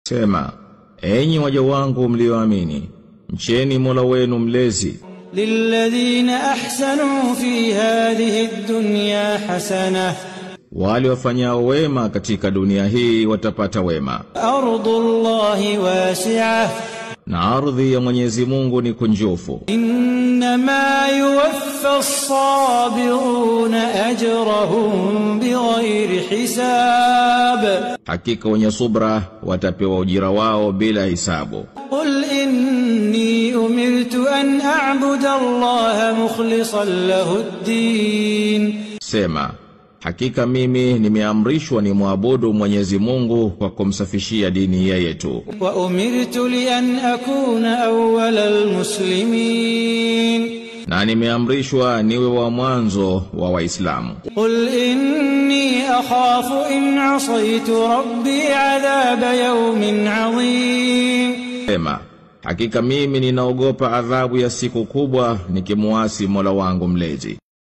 Sema, enyi waja wangu mlioamini, mcheni Mola wenu mlezi. Lilladhina ahsanu fi hadhihi ad-dunya hasana, wale wafanyao wema katika dunia hii watapata wema. Ardullahi wasi'ah, na ardhi ya Mwenyezi Mungu ni kunjufu. Innama yuwaffa as-sabiruna ajrahum bighayri hisab, hakika wenye subra watapewa ujira wao bila hisabu. Qul inni umirtu an a'budu Allaha mukhlishan lahu ad-din, sema, hakika mimi nimeamrishwa ni muabudu Mwenyezi Mungu kwa kumsafishia dini yeye tu. Wa umirtu li an akuna awwalal muslimin, na nimeamrishwa niwe wa mwanzo wa Waislamu. Qul inni akhafu in asaytu rabbi adhaba yawmin adhim, sema, hakika mimi ninaogopa adhabu ya siku kubwa nikimuasi Mola wangu mlezi.